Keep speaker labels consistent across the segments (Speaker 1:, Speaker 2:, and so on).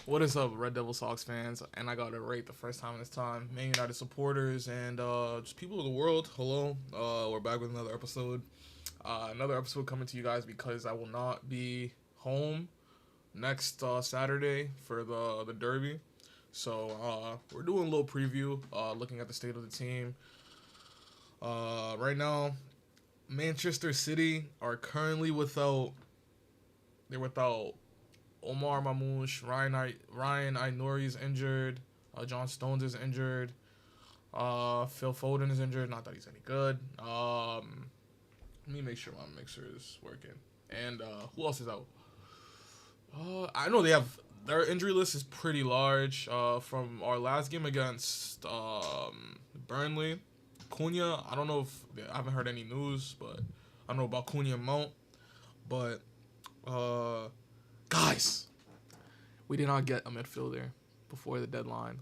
Speaker 1: What is up, Red Devil Sox fans? And I got it right the first time in this time. Man United supporters and just people of the world. Hello. We're back with another episode. Another episode coming to you guys because I will not be home next Saturday for the Derby. So we're doing a little preview, looking at the state of the team. Right now, Manchester City are currently without. They're without Omar Mamouche, Ryan Ainori is injured. John Stones is injured. Phil Foden is injured. Not that he's any good. Let me make sure my mixer is working. And who else is out? I know they have their injury list is pretty large. From our last game against Burnley, Cunha. I don't know if I haven't heard any news, but I don't know about Cunha and Mount. But guys, we did not get a midfielder before the deadline.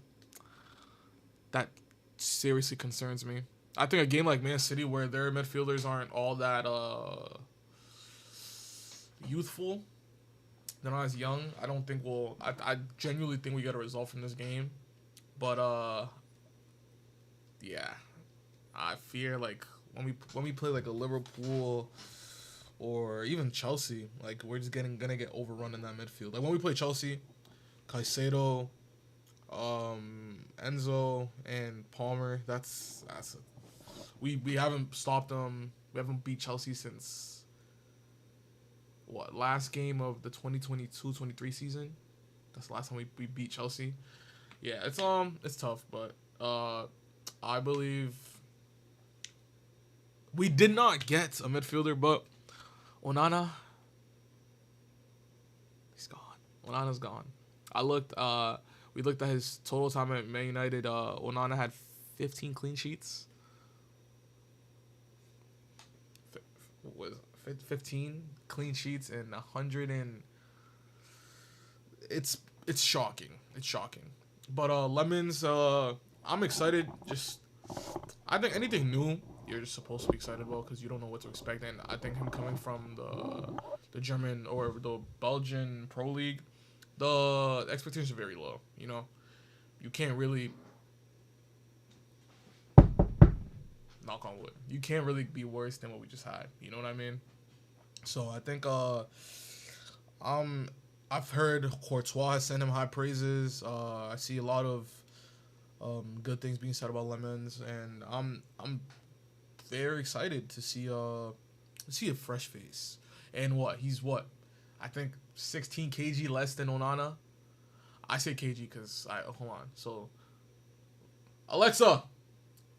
Speaker 1: That seriously concerns me. I think a game like Man City, where their midfielders aren't all that youthful, they're not as young. I don't think we'll. I genuinely think we get a result from this game, but yeah, I fear like when we play like a Liverpool or even Chelsea, like we're just gonna get overrun in that midfield. Like when we play Chelsea, Caicedo, Enzo, and Palmer. We haven't stopped them. We haven't beat Chelsea since last game of the 2022-23 season. That's the last time we beat Chelsea. Yeah, it's tough, but I believe we did not get a midfielder, but Onana, he's gone. Onana's gone. We looked at his total time at Man United. Onana had 15 clean sheets. Was 15 clean sheets and 100 and it's shocking. It's shocking. But Lemmens, I'm excited. I think anything new you're just supposed to be excited about because you don't know what to expect. And I think him coming from the German or the Belgian Pro League, the expectations are very low. You know, you can't really knock on wood. You can't really be worse than what we just had. You know what I mean? So I think I've heard Courtois has sent him high praises. I see a lot of good things being said about Lemmens, and I'm very excited to see a fresh face. And he's I think 16 kg less than Onana. I say kg because hold on. So Alexa,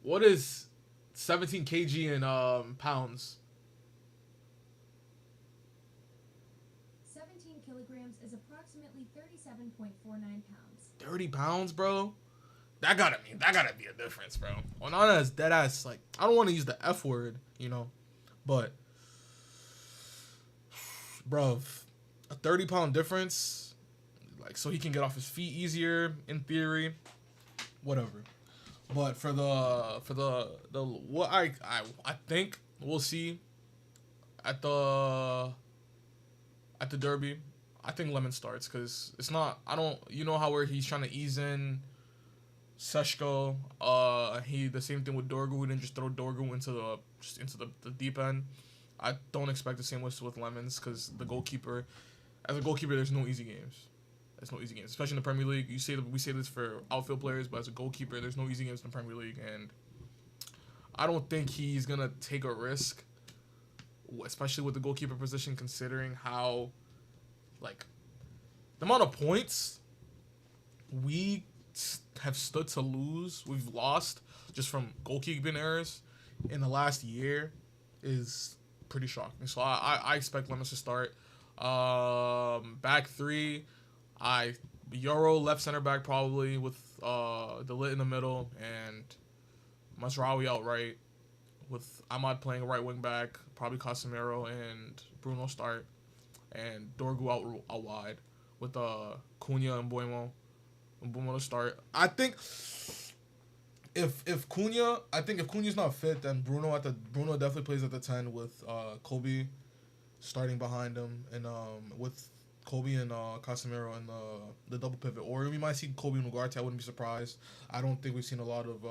Speaker 1: what is 17 kg in pounds?
Speaker 2: 17 kilograms is approximately 37.49 pounds.
Speaker 1: 30 pounds, bro? That gotta be a difference, bro. Onana is dead ass. Like, I don't want to use the F word, you know, but, bro, a 30-pound difference, like, so he can get off his feet easier in theory, whatever. But for the what I think we'll see at the Derby, I think Lemon starts because it's not. I don't. You know how he's trying to ease in Seshko, the same thing with Dorgu. He didn't just throw Dorgu into the deep end. I don't expect the same with Lemmens because as a goalkeeper, there's no easy games. There's no easy games, especially in the Premier League. We say this for outfield players, but as a goalkeeper, there's no easy games in the Premier League, and I don't think he's gonna take a risk, especially with the goalkeeper position, considering how, like, the amount of points we have stood to lose, we've lost just from goalkeeping errors in the last year is pretty shocking. So I expect Lemmens to start. Back three, Euro left center back probably with Delit in the middle and Masraoui out right, with Ahmad playing right wing back, probably Casemiro and Bruno start, and Dorgu out wide with Cunha and Buemo to start. I think if Cunha's not fit, then Bruno definitely plays at the 10 with Kobe starting behind him, and with Kobe and Casemiro in the double pivot, or we might see Kobe and Ugarte. I wouldn't be surprised. I don't think we've seen a lot of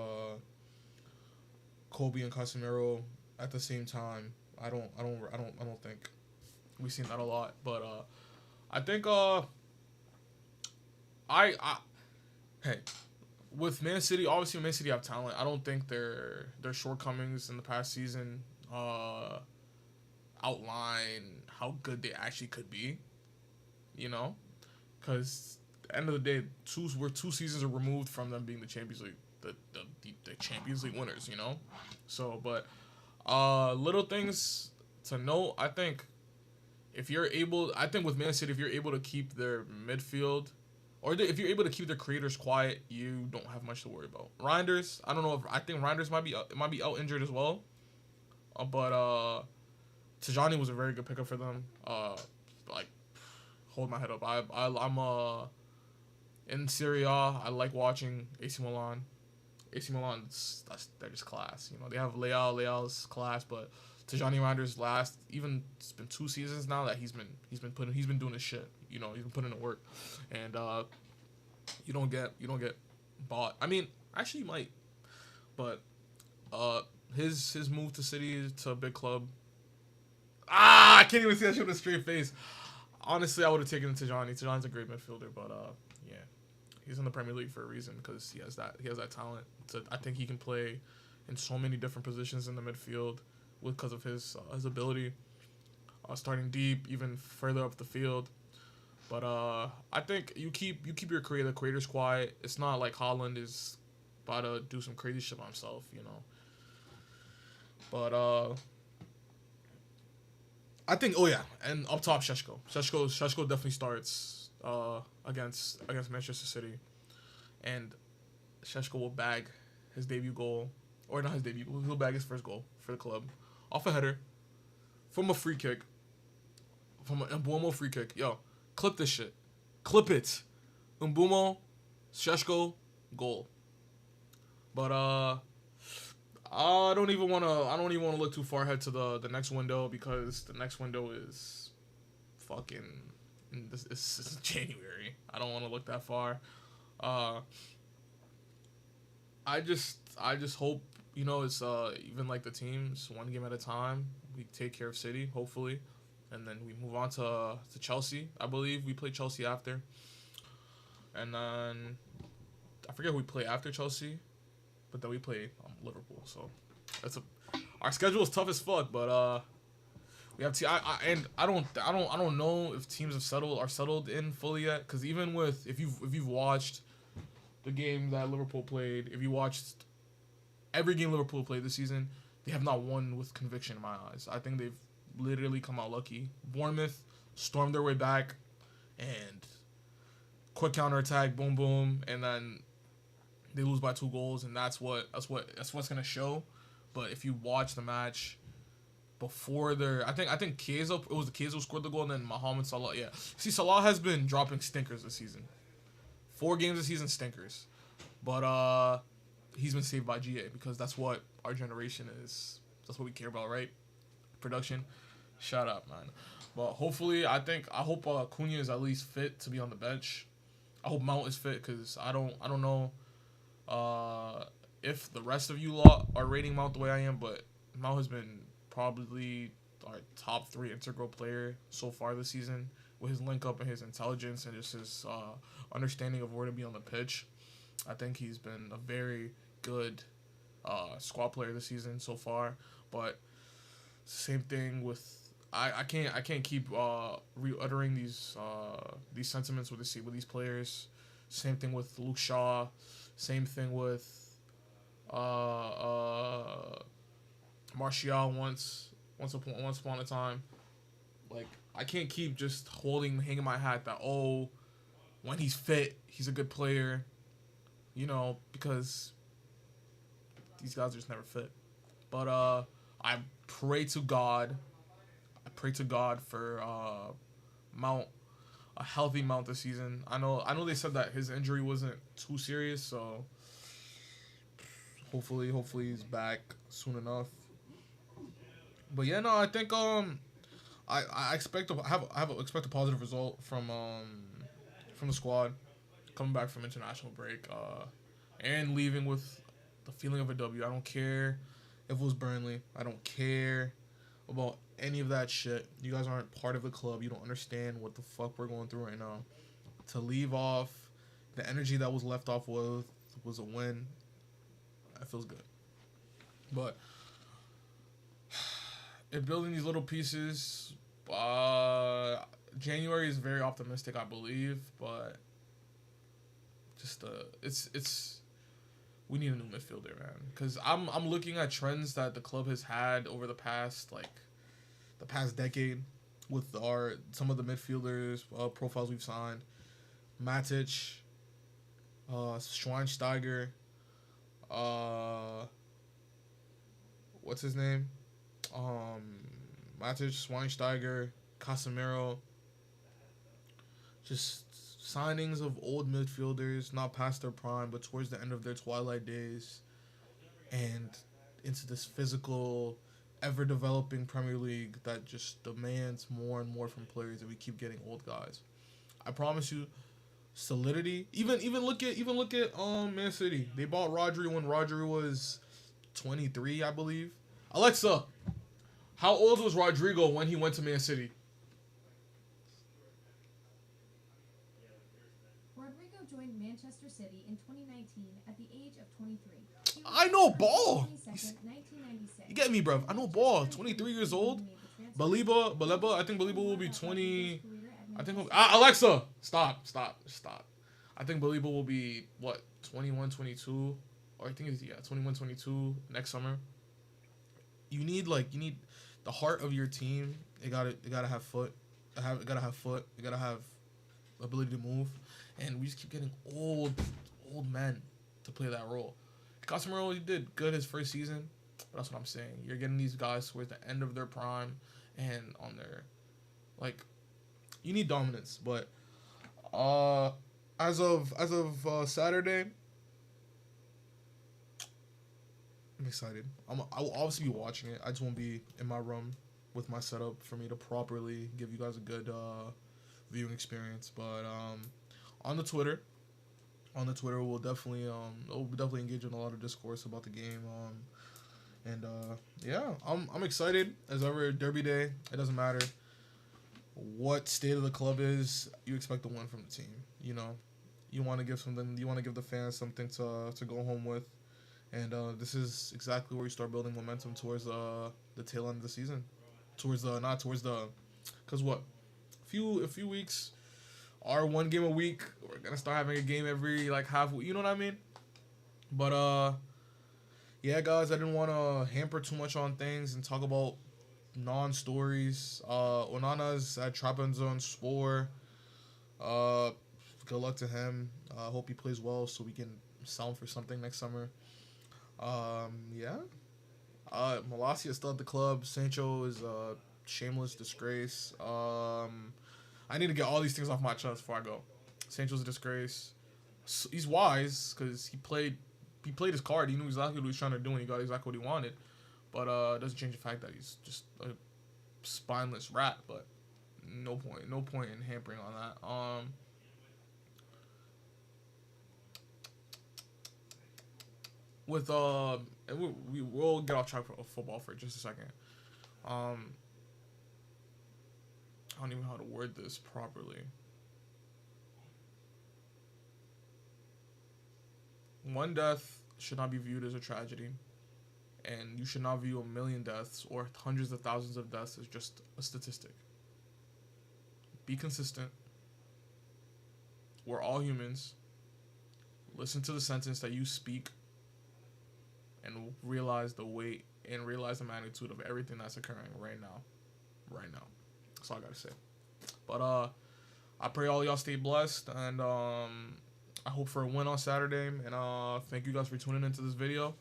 Speaker 1: Kobe and Casemiro at the same time. I don't think we've seen that a lot. But I think I hey, with Man City, obviously Man City have talent. I don't think their shortcomings in the past season outline how good they actually could be. You know, because at the end of the day, we're 2 seasons removed from them being the Champions League, the Champions League winners. You know, so but little things to note. I think with Man City, if you're able to keep their midfield, or if you're able to keep their creators quiet, you don't have much to worry about. Reinders, I think Reinders might be out injured as well, but Tajani was a very good pickup for them. Like, hold my head up. I'm in Serie A. I like watching AC Milan. AC Milan, they're just class. You know, they have Leal's class, but Tajani Reinders even it's been 2 seasons now that he's been doing his shit. You know, he's been putting in work, and you don't get bought. I mean, actually, you might, but his move to City to a big club. I can't even see that shit with a straight face. Honestly, I would have taken Tajani. Tajani's a great midfielder, but yeah, he's in the Premier League for a reason because he has that talent. I think he can play in so many different positions in the midfield because of his ability, starting deep, even further up the field. But I think you keep your creators quiet. It's not like Haaland is about to do some crazy shit by himself, you know. But I think and up top Šeško. Šeško definitely starts against Manchester City, and Šeško will bag his debut goal, or not his debut. He'll bag his first goal for the club off a header from a free kick, from an Mbumo free kick. Yo, clip this shit. Clip it. Mbumo, Šeško, goal. But I don't even want to look too far ahead to the next window because the next window is fucking this is January. I don't want to look that far. I just hope, you know, it's even like the teams, one game at a time. We take care of City, hopefully, and then we move on to Chelsea. I believe we play Chelsea after, and then I forget who we play after Chelsea, but then we play Liverpool. So our schedule is tough as fuck. But we have I don't know if teams are settled in fully yet. Because even if you've watched the game that Liverpool played, if you watched every game Liverpool played this season, they have not won with conviction in my eyes. I think they've literally come out lucky. Bournemouth stormed their way back, and quick counterattack, boom boom, and then they lose by 2 goals, and that's what's gonna show. But if you watch the match before I think Chiesa, it was Chiesa who scored the goal, and then Mohamed Salah. Yeah, see, Salah has been dropping stinkers this season. 4 games this season, stinkers. But he's been saved by GA because that's what our generation is. That's what we care about, right? Production. Shut up, man. But hopefully, I hope Cunha is at least fit to be on the bench. I hope Mount is fit because I don't know if the rest of you lot are rating Mount the way I am, but Mount has been probably our top 3 integral player so far this season with his link up and his intelligence and just his understanding of where to be on the pitch. I think he's been a very good squad player this season so far. But same thing with I can't keep re-uttering these sentiments with these players. Same thing with Luke Shaw. Same thing with Martial once upon a time. Like, I can't keep just hanging my hat that, when he's fit, he's a good player, you know, because these guys are just never fit. But I pray to God for Mount, a healthy Mount this season. I know they said that his injury wasn't too serious, so hopefully he's back soon enough. But yeah, no, I think I expect expect a positive result from the squad coming back from international break and leaving with the feeling of a W. I don't care if it was Burnley. I don't care about any of that shit. You guys aren't part of the club. You don't understand what the fuck we're going through right now. To leave off the energy that was left off with was a win. That feels good. But in building these little pieces, January is very optimistic, I believe, but just it's we need a new midfielder, man. Because I'm looking at trends that the club has had over the past decade with some of the midfielders profiles we've signed. Matic, Schweinsteiger, what's his name? Matic, Schweinsteiger, Casemiro. Just signings of old midfielders, not past their prime, but towards the end of their twilight days, and into this physical, ever-developing Premier League that just demands more and more from players, and we keep getting old guys. I promise you, solidity. Even look at Man City. They bought Rodri when Rodri was 23, I believe. Alexa, how old was Rodrigo when he went to Man City?
Speaker 2: Rodrigo joined Manchester City in 2019 at the age of 23.
Speaker 1: I know ball.
Speaker 2: 22nd, 1996.
Speaker 1: You get me, bro. I know ball. 23 years old. Baleba. I think Baleba will be 20. I think Alexa, stop. I think Baleba will be what 21, 22, or I think it's 21, 22 next summer. You need the heart of your team. It gotta have foot. It gotta have foot. It gotta have ability to move, and we just keep getting old men to play that role. Casemiro, he did good his first season, but that's what I'm saying. You're getting these guys towards the end of their prime and on their you need dominance. But as of Saturday, I'm excited. I will obviously be watching it. I just won't be in my room with my setup for me to properly give you guys a good viewing experience. But on the Twitter, we'll definitely engage in a lot of discourse about the game. I'm excited as ever. Derby day. It doesn't matter what state of the club is. You expect to win from the team. You know, you want to give something. You want to give the fans something to go home with. And this is exactly where you start building momentum towards the tail end of the season. Because what? A few weeks, or one game a week. We're gonna start having a game every half week. You know what I mean? But yeah, guys, I didn't want to hamper too much on things and talk about non-stories. Onana's at Trabzonspor. Good luck to him. I hope he plays well so we can sound for something next summer. Malacia is still at the club. Sancho is a shameless disgrace. I need to get all these things off my chest before I go. Sancho's a disgrace. He's wise because he played his card. He knew exactly what he was trying to do and he got exactly what he wanted. But it doesn't change the fact that he's just a spineless rat. But no point in hampering on that. We'll get off track of football for just a second. I don't even know how to word this properly. One death should not be viewed as a tragedy, and you should not view 1 million deaths or hundreds of thousands of deaths as just a statistic. Be consistent. We're all humans. Listen to the sentence that you speak and realize the weight and realize the magnitude of everything that's occurring right now. That's all I gotta say. But I pray all y'all stay blessed, and I hope for a win on Saturday. And thank you guys for tuning into this video.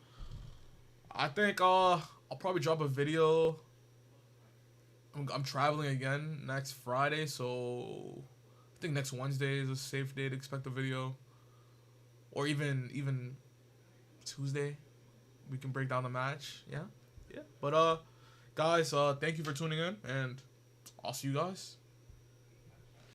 Speaker 1: I think I'll probably drop a video. I'm traveling again next Friday, so I think next Wednesday is a safe day to expect a video, or even Tuesday. We can break down the match. Yeah. But guys, thank you for tuning in, and I'll see you guys